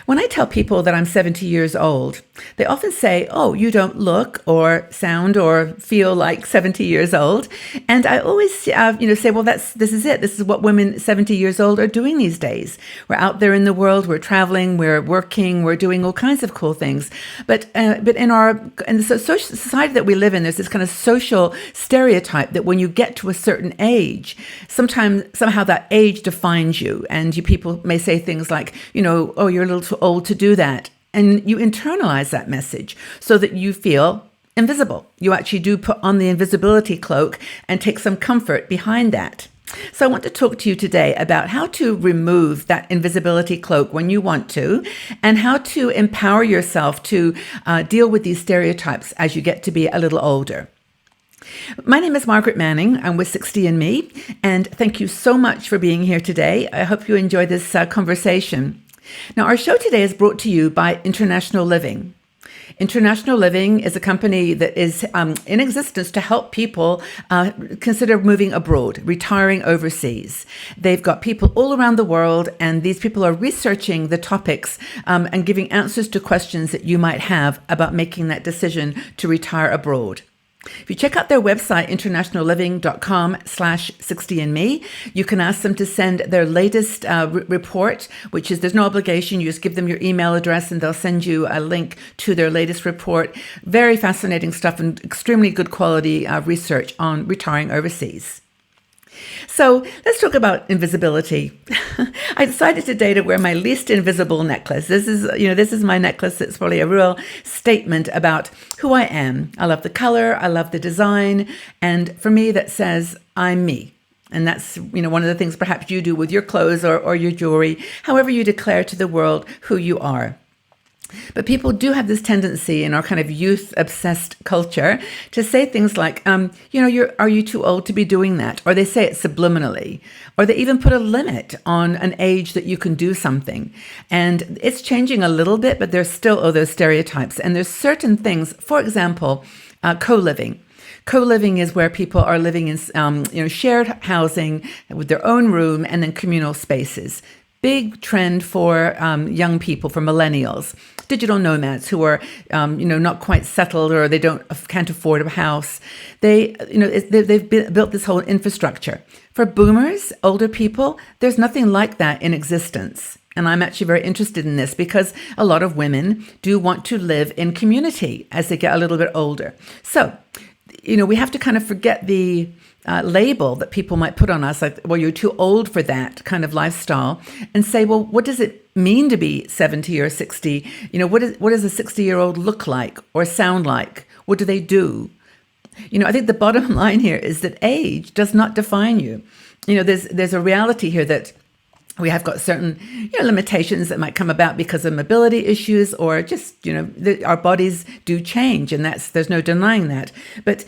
When I tell people that I'm 70 years old, they often say, "Oh, you don't look or sound or feel like 70 years old." And I always, say, "Well, this is it. This is what women 70 years old are doing these days. We're out there in the world. We're traveling. We're working. We're doing all kinds of cool things." But in the social society that we live in, there's this kind of social stereotype that when you get to a certain age, somehow that age defines you, and people may say things like, "Oh, you're a little too old to do that." And you internalize that message so that you feel invisible. You actually do put on the invisibility cloak and take some comfort behind that. So I want to talk to you today about how to remove that invisibility cloak when you want to, and how to empower yourself to deal with these stereotypes as you get to be a little older. My name is Margaret Manning. I'm with 60andMe, and thank you so much for being here today. I hope you enjoy this conversation. Now, our show today is brought to you by International Living. International Living is a company that is in existence to help people consider moving abroad, retiring overseas. They've got people all around the world, and these people are researching the topics and giving answers to questions that you might have about making that decision to retire abroad. If you check out their website, internationalliving.com/60andme, you can ask them to send their latest report, which is, there's no obligation. You just give them your email address and they'll send you a link to their latest report. Very fascinating stuff and extremely good quality research on retiring overseas. So let's talk about invisibility. I decided today to wear my least invisible necklace. This is my necklace. It's probably a real statement about who I am. I love the color. I love the design. And for me, that says I'm me. And that's, one of the things perhaps you do with your clothes or your jewelry, however you declare to the world who you are. But people do have this tendency in our kind of youth-obsessed culture to say things like, are you too old to be doing that? Or they say it subliminally. Or they even put a limit on an age that you can do something. And it's changing a little bit, but there's still all those stereotypes. And there's certain things, for example, co-living. Co-living is where people are living in shared housing with their own room and then communal spaces. Big trend for young people, for millennials, digital nomads who are, not quite settled, or they can't afford a house. They've built this whole infrastructure. For boomers, older people, there's nothing like that in existence. And I'm actually very interested in this because a lot of women do want to live in community as they get a little bit older. So, we have to kind of forget the label that people might put on us, like, well, you're too old for that kind of lifestyle, and say, well, what does it mean to be 70 or 60? What does a 60-year-old look like or sound like? What do they do? I think the bottom line here is that age does not define you. There's a reality here that we have got certain limitations that might come about because of mobility issues, or just our bodies do change, and there's no denying that. But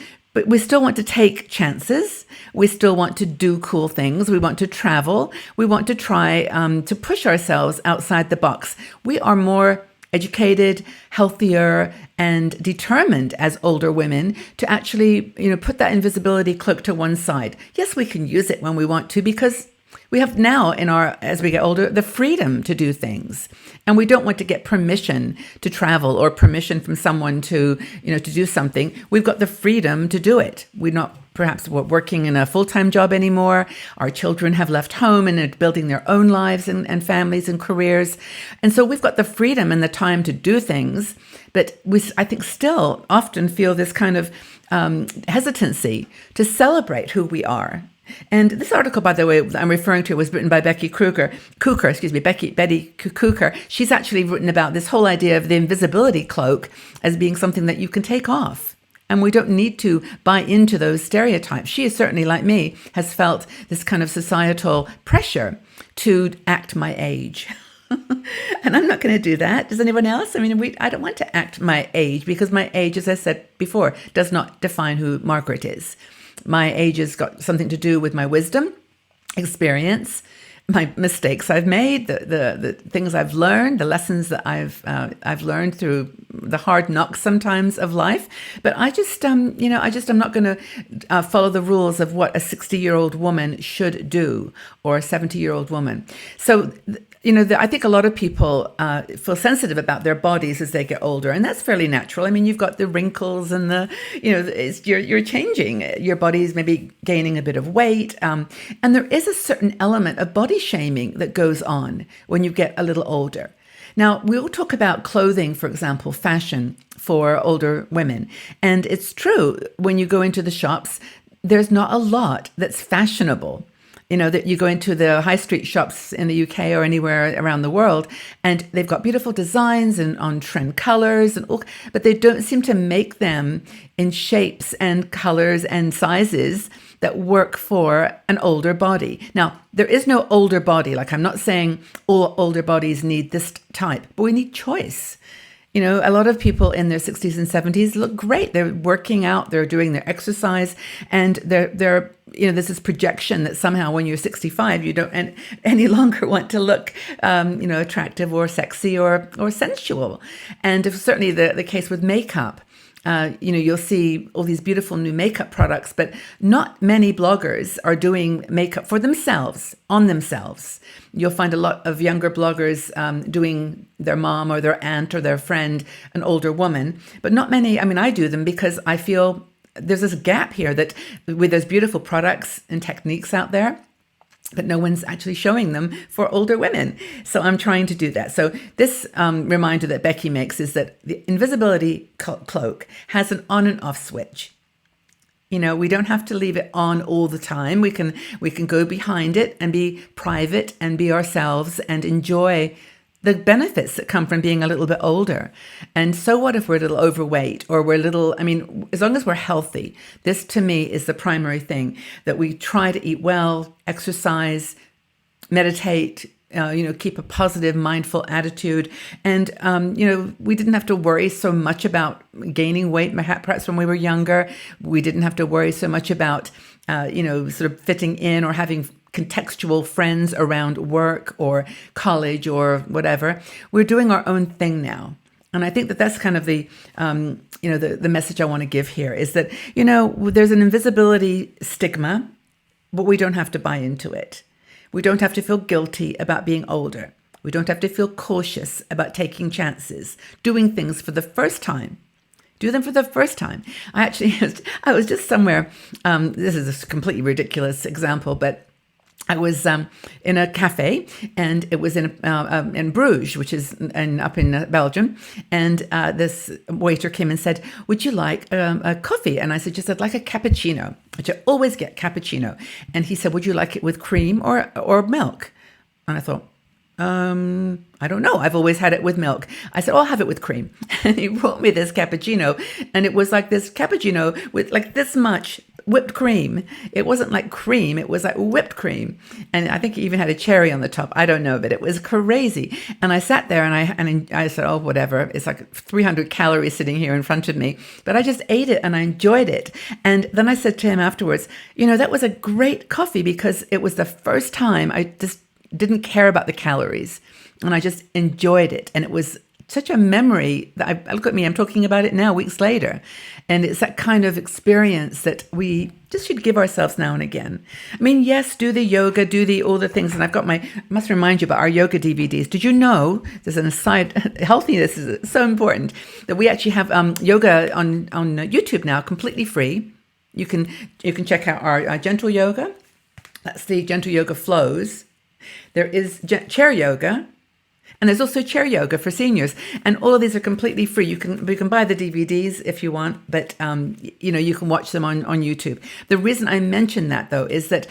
we still want to take chances. We still want to do cool things. We want to travel. We want to try to push ourselves outside the box. We are more educated, healthier, and determined as older women to actually, put that invisibility cloak to one side. Yes, we can use it when we want to, because we have now as we get older, the freedom to do things. And we don't want to get permission to travel or permission from someone to do something. We've got the freedom to do it. We're not perhaps working in a full-time job anymore. Our children have left home and are building their own lives and families and careers. And so we've got the freedom and the time to do things. But I think still often feel this kind of hesitancy to celebrate who we are. And this article, by the way, I'm referring to, was written by Betty Cooker. She's actually written about this whole idea of the invisibility cloak as being something that you can take off. And we don't need to buy into those stereotypes. She is certainly, like me, has felt this kind of societal pressure to act my age. And I'm not going to do that. Does anyone else? I don't want to act my age, because my age, as I said before, does not define who Margaret is. My age has got something to do with my wisdom, experience, my mistakes I've made, the things I've learned, the lessons that I've learned through the hard knocks sometimes of life. But I'm not going to follow the rules of what a 60-year-old woman should do, or a 70-year-old woman. So I think a lot of people feel sensitive about their bodies as they get older, and that's fairly natural. I mean, you've got the wrinkles and you're changing. Your body's maybe gaining a bit of weight, and there is a certain element of body shaming that goes on when you get a little older. Now, we'll talk about clothing, for example, fashion for older women, and it's true when you go into the shops, there's not a lot that's fashionable. That you go into the high street shops in the UK or anywhere around the world, and they've got beautiful designs and on trend colors, but they don't seem to make them in shapes and colors and sizes that work for an older body. Now, there is no older body. Like, I'm not saying all older bodies need this type, but we need choice. A lot of people in their 60s and 70s look great. They're working out, they're doing their exercise, and they're there's this projection that somehow when you're 65, you don't any longer want to look, attractive or sexy or sensual. And certainly the case with makeup. You'll see all these beautiful new makeup products, but not many bloggers are doing makeup for themselves, on themselves. You'll find a lot of younger bloggers doing their mom or their aunt or their friend, an older woman, but not many. I mean, I do them because I feel there's this gap here that with those beautiful products and techniques out there, but no one's actually showing them for older women. So I'm trying to do that. So this reminder that Becky makes is that the invisibility cloak has an on and off switch. We don't have to leave it on all the time. We can go behind it and be private and be ourselves and enjoy the benefits that come from being a little bit older. And so what if we're a little overweight or as long as we're healthy, this to me is the primary thing, that we try to eat well, exercise, meditate, keep a positive, mindful attitude. And, we didn't have to worry so much about gaining weight, perhaps when we were younger. We didn't have to worry so much about, sort of fitting in or having contextual friends around work or college or whatever. We're doing our own thing now. And I think that that's kind of the message I want to give here is that, there's an invisibility stigma, but we don't have to buy into it. We don't have to feel guilty about being older. We don't have to feel cautious about taking chances, doing things for the first time. Do them for the first time. I was just somewhere, this is a completely ridiculous example, but I was in a cafe, and it was in Bruges, which is up in Belgium. And this waiter came and said, "Would you like a coffee?" And I said, "I'd like a cappuccino," which I always get cappuccino. And he said, "Would you like it with cream or milk?" And I thought, I don't know. I've always had it with milk. I said, I'll have it with cream. And he brought me this cappuccino, and it was like this cappuccino with like this much whipped cream. It wasn't like cream. It was like whipped cream. And I think it even had a cherry on the top. I don't know, but it was crazy. And I sat there and I said, oh, whatever. It's like 300 calories sitting here in front of me. But I just ate it and I enjoyed it. And then I said to him afterwards, that was a great coffee because it was the first time I just didn't care about the calories and I just enjoyed it. And it was such a memory that look at me, I'm talking about it now, weeks later. And it's that kind of experience that we just should give ourselves now and again. I mean, yes, do the yoga, all the things. And I must remind you about our yoga DVDs. Did you know, there's an aside, healthiness is so important, that we actually have yoga on YouTube now, completely free. You can check out our gentle yoga. That's the gentle yoga flows. There is chair yoga. And there's also chair yoga for seniors. And all of these are completely free. You can buy the DVDs if you want, but you can watch them on YouTube. The reason I mention that, though, is that,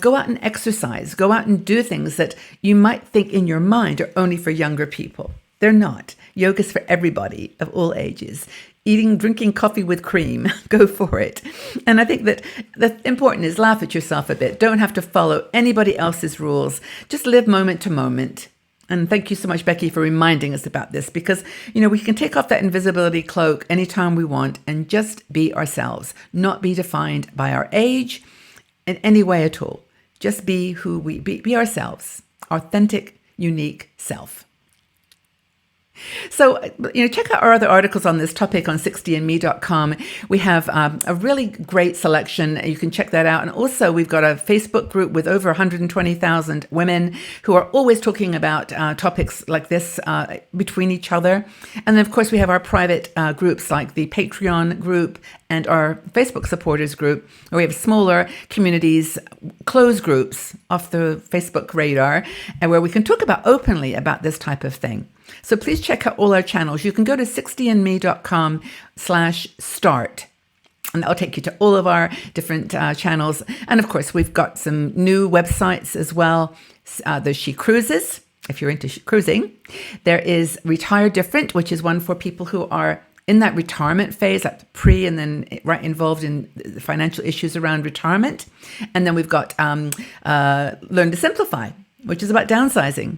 go out and exercise. Go out and do things that you might think in your mind are only for younger people. They're not. Yoga's for everybody of all ages. Drinking coffee with cream, go for it. And I think that the important is laugh at yourself a bit. Don't have to follow anybody else's rules. Just live moment to moment. And thank you so much, Becky, for reminding us about this because, we can take off that invisibility cloak anytime we want and just be ourselves, not be defined by our age in any way at all. Just be who be ourselves, authentic, unique self. So, check out our other articles on this topic on 60andme.com. We have a really great selection. You can check that out. And also, we've got a Facebook group with over 120,000 women who are always talking about topics like this between each other. And then, of course, we have our private groups like the Patreon group and our Facebook supporters group, where we have smaller communities, closed groups off the Facebook radar, and where we can talk openly about this type of thing. So please check out all our channels. You can go to 60andme.com/start. And that'll take you to all of our different channels. And of course, we've got some new websites as well. There's She Cruises, if you're into cruising. There is Retire Different, which is one for people who are in that retirement phase, like pre and then right involved in the financial issues around retirement. And then we've got Learn to Simplify, which is about downsizing.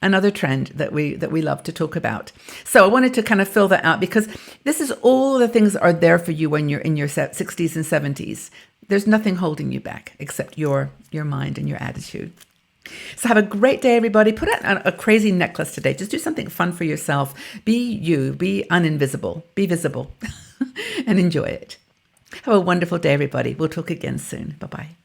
Another trend that we love to talk about. So I wanted to kind of fill that out because this is all the things that are there for you when you're in your 60s and 70s. There's nothing holding you back except your mind and your attitude. So have a great day, everybody. Put out a crazy necklace today. Just do something fun for yourself. Be you. Be uninvisible. Be visible. And enjoy it. Have a wonderful day, everybody. We'll talk again soon. Bye-bye.